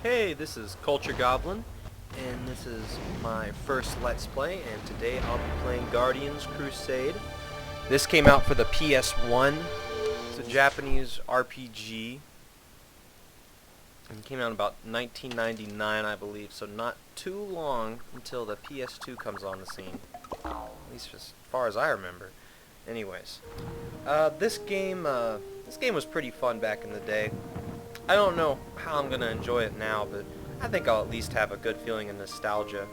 Hey, this is Culture Goblin, and this is my first Let's Play, and today I'll be playing Guardians Crusade. This came out for the PS1. It's a Japanese RPG, and it came out in about 1999, I believe, so not too long until the PS2 comes on the scene, at least as far as I remember. Anyways, this game was pretty fun back in the day. I don't know how I'm going to enjoy it now, but I think I'll at least have a good feeling of nostalgia.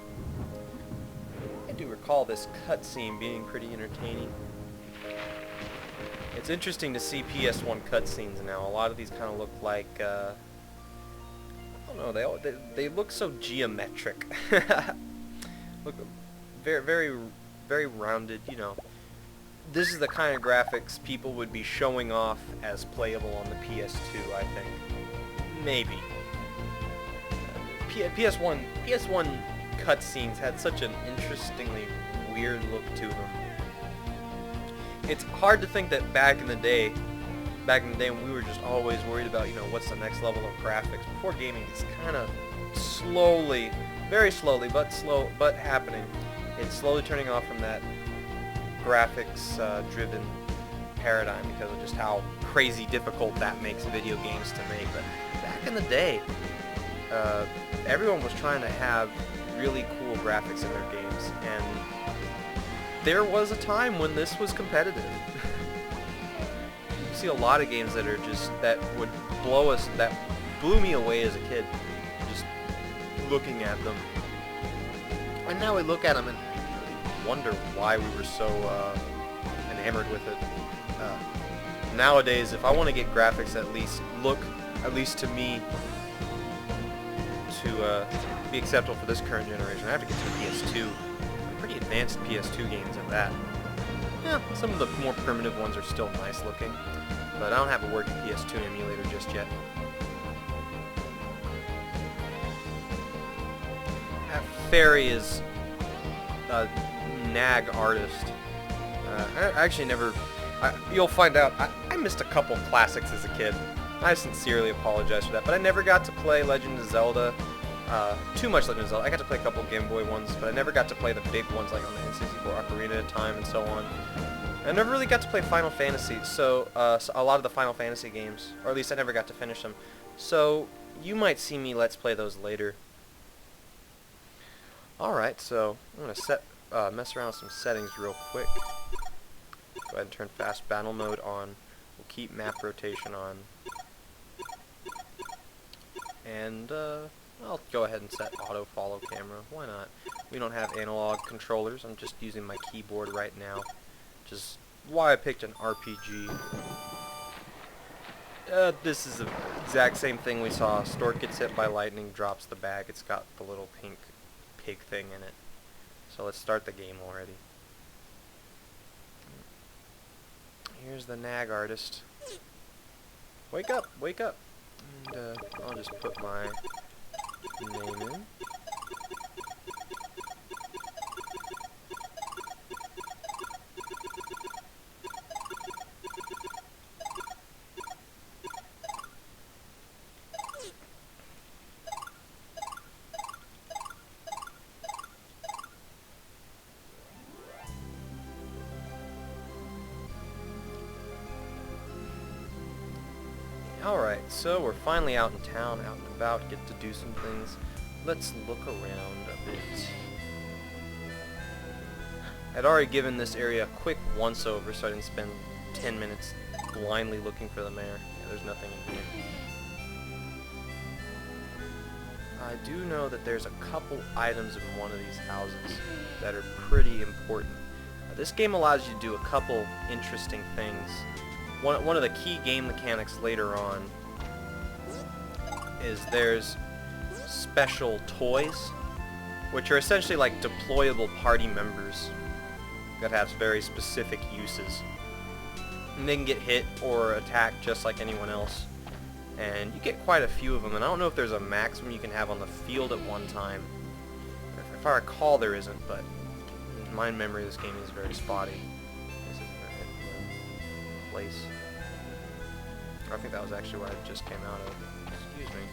I do recall this cutscene being pretty entertaining. It's interesting to see PS1 cutscenes now. A lot of these kind of look like, I don't know, they look so geometric. Look very, very rounded, you know. This is the kind of graphics people would be showing off as playable on the PS2, I think. Maybe. PS1 cutscenes had such an interestingly weird look to them. It's hard to think that back in the day when we were just always worried about, you know, what's the next level of graphics, before gaming is kind of slowly, very slowly, but happening. It's slowly turning off from that graphics driven paradigm because of just how crazy difficult that makes video games to make. But back in the day, everyone was trying to have really cool graphics in their games, and there was a time when this was competitive. You see a lot of games that would that blew me away as a kid, just looking at them. And now we look at them and wonder why we were so enamored with it. Nowadays, if I want to get graphics that at least to me, to be acceptable for this current generation, I have to get to the PS2. Pretty advanced PS2 games at that. Yeah, some of the more primitive ones are still nice looking, but I don't have a working PS2 emulator just yet. That fairy is a nag artist. I actually never... you'll find out, I missed a couple classics as a kid. I sincerely apologize for that, but I never got to play Legend of Zelda. Too much Legend of Zelda. I got to play a couple Game Boy ones, but I never got to play the big ones like on the N64 Ocarina of Time and so on. I never really got to play Final Fantasy, so a lot of the Final Fantasy games, or at least I never got to finish them. So you might see me Let's Play those later. Alright, so I'm going to mess around with some settings real quick. Go ahead and turn fast battle mode on. We'll keep map rotation on. And I'll go ahead and set auto follow camera. Why not? We don't have analog controllers. I'm just using my keyboard right now. Which is why I picked an RPG. This is the exact same thing we saw. Stork gets hit by lightning, drops the bag. It's got the little pink pig thing in it. So let's start the game already. Here's the nag artist. Wake up! Wake up! And I'll just put my name in. Alright, so we're finally out in town, out and about, get to do some things. Let's look around a bit. I'd already given this area a quick once-over, so I didn't spend 10 minutes blindly looking for the mayor. Yeah, there's nothing in here. I do know that there's a couple items in one of these houses that are pretty important. This game allows you to do a couple interesting things. One of the key game mechanics later on is there's special toys, which are essentially like deployable party members that have very specific uses. And they can get hit or attacked just like anyone else. And you get quite a few of them, and I don't know if there's a maximum you can have on the field at one time. If I recall, there isn't, but in my memory this game is very spotty. This isn't a place. I think that was actually where I just came out of. Excuse me.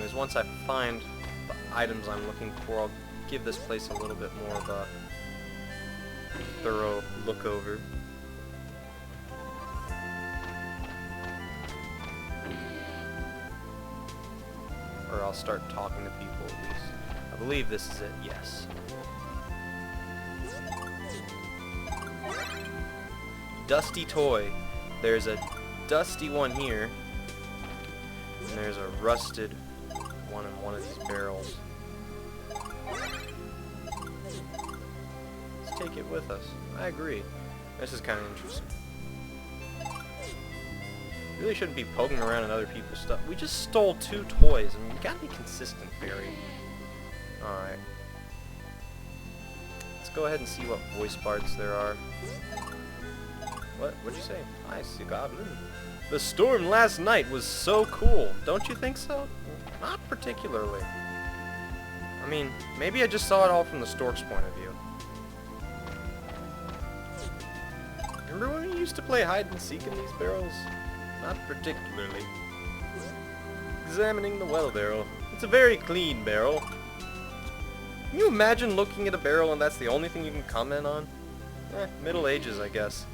anyways, once I find the items I'm looking for, I'll give this place a little bit more of a thorough look over. Or I'll start talking to people at least. I believe this is it, yes. Dusty toy. There's a dusty one here. And there's a rusted one in one of these barrels. Let's take it with us. I agree. This is kind of interesting. Really shouldn't be poking around at other people's stuff. We just stole 2 toys. I mean, you gotta be consistent, Fairy. Alright. Let's go ahead and see what voice parts there are. What'd you say? I see, Goblin. The storm last night was so cool. Don't you think so? Not particularly. I mean, maybe I just saw it all from the stork's point of view. Remember when we used to play hide and seek in these barrels? Not particularly. Examining the well barrel. It's a very clean barrel. Can you imagine looking at a barrel and that's the only thing you can comment on? Middle Ages, I guess.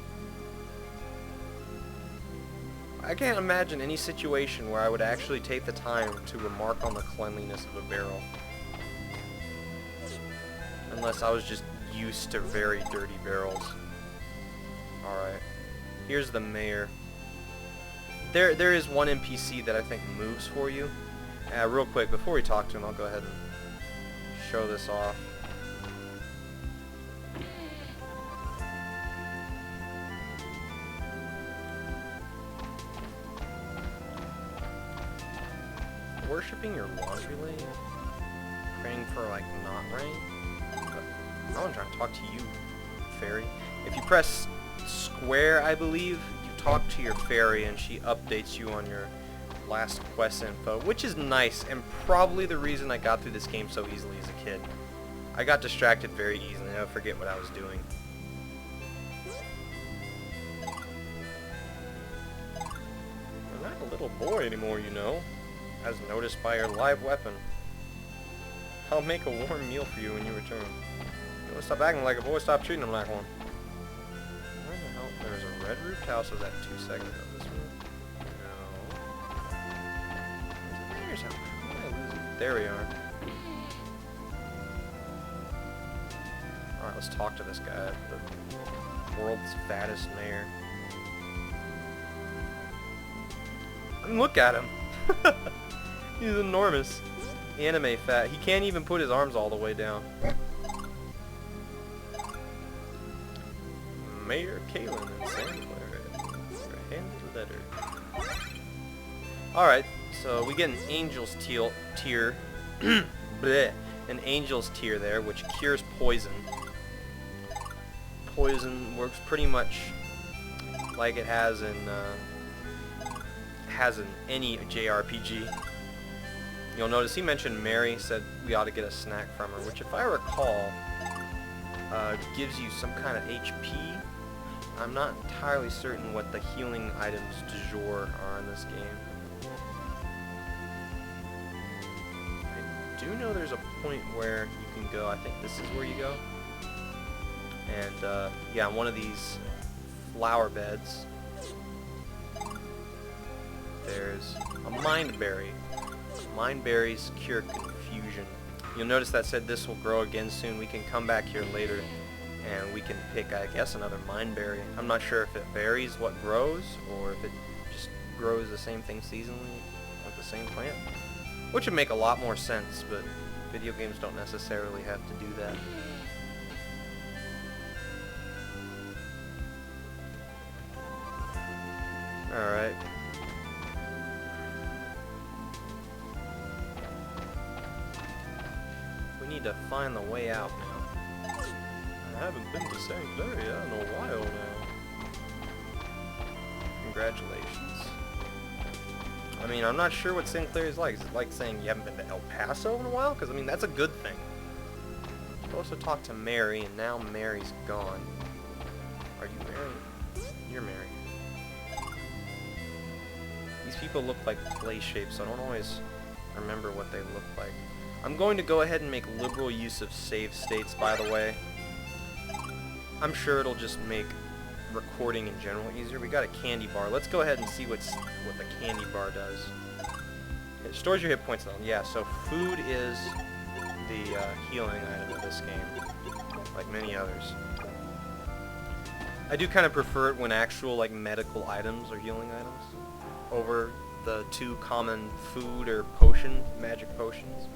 I can't imagine any situation where I would actually take the time to remark on the cleanliness of a barrel. Unless I was just used to very dirty barrels. Alright. Here's the mayor. There is one NPC that I think moves for you. Real quick, before we talk to him, I'll go ahead and show this off. Worshipping your laundry lane? Praying for, like, not rain? But I'm trying to talk to you, fairy. If you press square, I believe, you talk to your fairy and she updates you on your last quest info, which is nice and probably the reason I got through this game so easily as a kid. I got distracted very easily. I would forget what I was doing. I'm not a little boy anymore, you know. As noticed by your live weapon. I'll make a warm meal for you when you return. You want to stop acting like a boy, stop treating him like one. Where the hell? There's a red roofed house. Was that 2 seconds ago? This one? No. Where's the mayor's house? How did I lose it? There we are. Alright, let's talk to this guy. The world's fattest mayor. And look at him. He's enormous. Anime fat. He can't even put his arms all the way down. Mayor Kalen and Santa Clara. For a handed letter. Alright, so we get an angel's tier. Bleh. An angel's tier there, which cures poison. Poison works pretty much like it has in any JRPG. You'll notice he mentioned Mary, said we ought to get a snack from her, which if I recall, gives you some kind of HP. I'm not entirely certain what the healing items du jour are in this game. I do know there's a point where you can go, I think this is where you go. And yeah, on one of these flower beds, there's a mind berry. Mind berries cure confusion. You'll notice that said this will grow again soon. We can come back here later and we can pick, I guess, another mind berry. I'm not sure if it varies what grows or if it just grows the same thing seasonally with the same plant. Which would make a lot more sense, but video games don't necessarily have to do that. Alright. We need to find the way out now. I haven't been to St. Claria in a while now. Congratulations. I mean, I'm not sure what St. Claria is like. Is it like saying you haven't been to El Paso in a while? Because, I mean, that's a good thing. I'm supposed to talk to Mary, and now Mary's gone. Are you Mary? You're Mary. These people look like play shapes, so I don't always remember what they look like. I'm going to go ahead and make liberal use of save states, by the way. I'm sure it'll just make recording in general easier. We got a candy bar. Let's go ahead and see what the candy bar does. It stores your hit points though. Yeah, so food is the healing item of this game, like many others. I do kind of prefer it when actual like medical items are healing items over the two common food or potion, magic potions,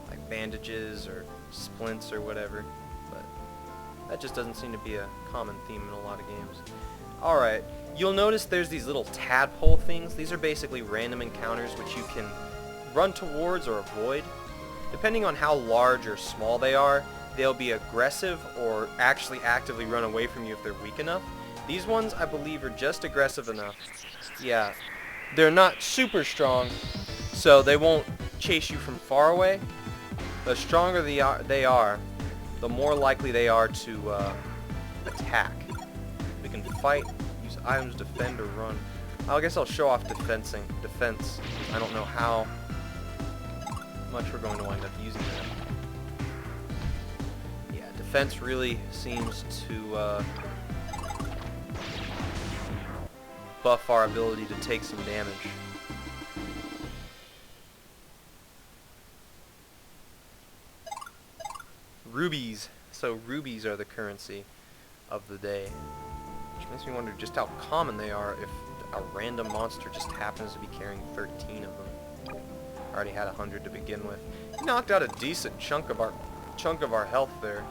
like bandages or splints or whatever, but that just doesn't seem to be a common theme in a lot of games. Alright, you'll notice there's these little tadpole things. These are basically random encounters which you can run towards or avoid. Depending on how large or small they are, they'll be aggressive or actually actively run away from you if they're weak enough. These ones, I believe, are just aggressive enough. Yeah, they're not super strong, so they won't chase you from far away. The stronger they are, the more likely they are to attack. We can fight, use items, defend, or run. I guess I'll show off defense. I don't know how much we're going to wind up using that. Yeah, defense really seems to buff our ability to take some damage. Rubies. So rubies are the currency of the day. Which makes me wonder just how common they are if a random monster just happens to be carrying 13 of them. I already had 100 to begin with. He knocked out a decent chunk of our health there.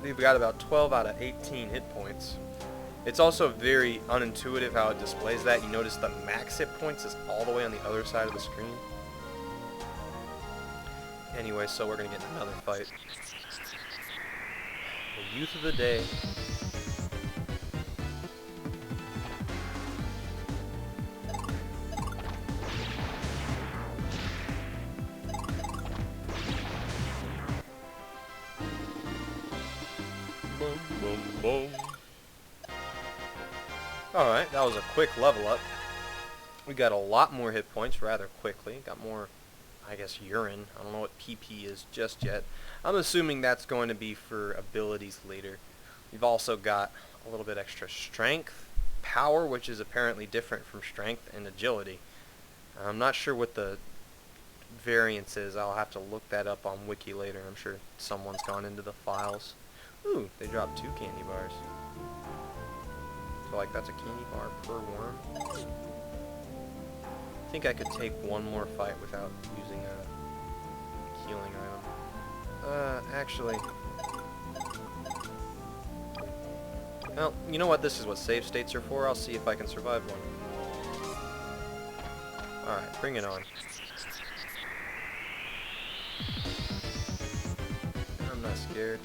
We've got about 12 out of 18 hit points. It's also very unintuitive how it displays that. You notice the max hit points is all the way on the other side of the screen. Anyway, so we're gonna get another fight. The youth of the day. Boom, boom, boom. Alright, that was a quick level up. We got a lot more hit points rather quickly. Got more, I guess, urine. I don't know what PP is just yet. I'm assuming that's going to be for abilities later. We've also got a little bit extra strength, power, which is apparently different from strength, and agility. I'm not sure what the variance is. I'll have to look that up on Wiki later. I'm sure someone's gone into the files. Ooh, they dropped 2 candy bars. So like that's a candy bar per worm. I think I could take one more fight without using a healing item. Actually... Well, you know what? This is what save states are for. I'll see if I can survive one. Alright, bring it on. I'm not scared.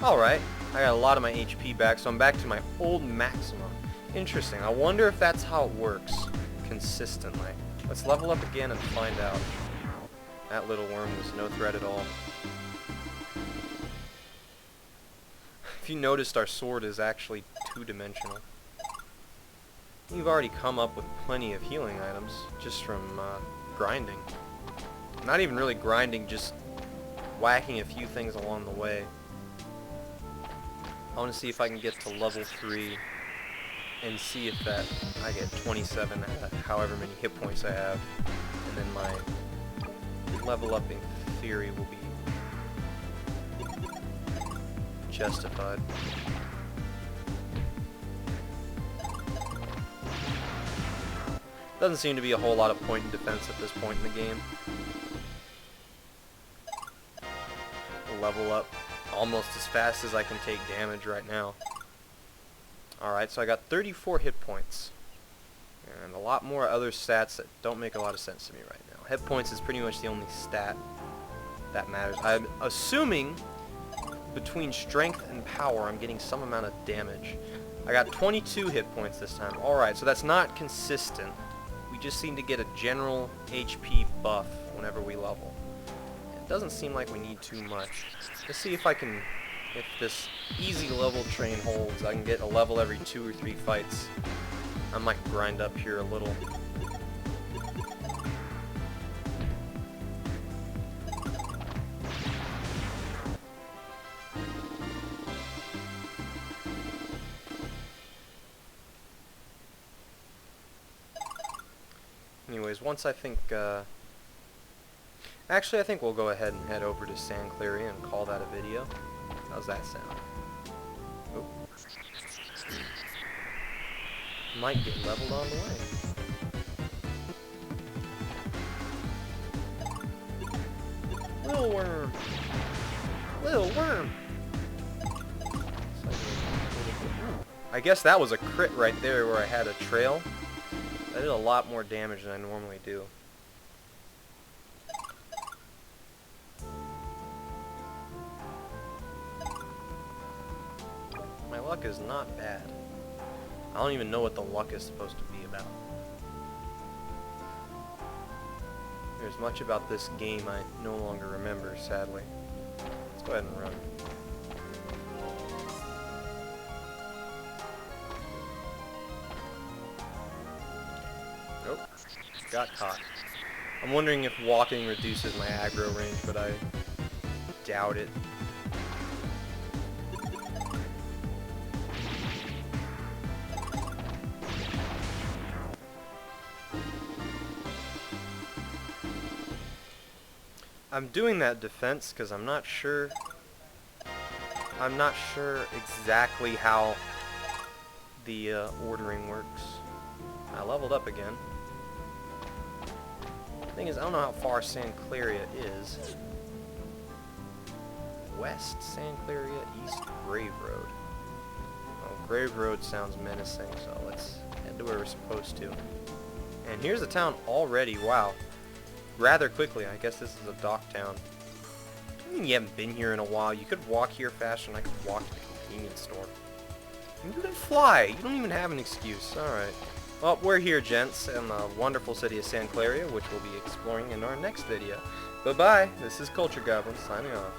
Alright, I got a lot of my HP back, so I'm back to my old maximum. Interesting. I wonder if that's how it works consistently. Let's level up again and find out. That little worm was no threat at all. If you noticed, our sword is actually 2-dimensional. You've already come up with plenty of healing items just from grinding. Not even really grinding, just whacking a few things along the way. I want to see if I can get to level 3 and see if that I get 27 out of however many hit points I have, and then my level up in theory will be justified. Doesn't seem to be a whole lot of point in defense at this point in the game. Level up almost as fast as I can take damage right now. Alright, so I got 34 hit points. And a lot more other stats that don't make a lot of sense to me right now. Hit points is pretty much the only stat that matters. I'm assuming between strength and power I'm getting some amount of damage. I got 22 hit points this time. Alright, so that's not consistent. We just seem to get a general HP buff whenever we level. It doesn't seem like we need too much. Let's see if I can... If this easy level train holds, I can get a level every 2 or 3 fights. I might grind up here a little. Anyways, once I think, actually I think we'll go ahead and head over to San Claria and call that a video. How's that sound? Oh. Might get leveled on the way. Little worm! Little worm! I guess that was a crit right there where I had a trail. I did a lot more damage than I normally do. My luck is not bad. I don't even know what the luck is supposed to be about. There's much about this game I no longer remember, sadly. Let's go ahead and run. Nope. Got caught. I'm wondering if walking reduces my aggro range, but I doubt it. I'm doing that defense because I'm not sure exactly how the ordering works. I leveled up again. Thing is, I don't know how far San Claria is. West San Claria, East Grave Road. Oh, Grave Road sounds menacing, so let's head to where we're supposed to. And here's the town already. Wow. Rather quickly. I guess this is a dock town. I mean, you haven't been here in a while. You could walk here faster than I could walk to the convenience store. And you can fly. You don't even have an excuse. Alright. Well, we're here, gents, in the wonderful city of San Claria, which we'll be exploring in our next video. Bye-bye. This is Culture Goblin, signing off.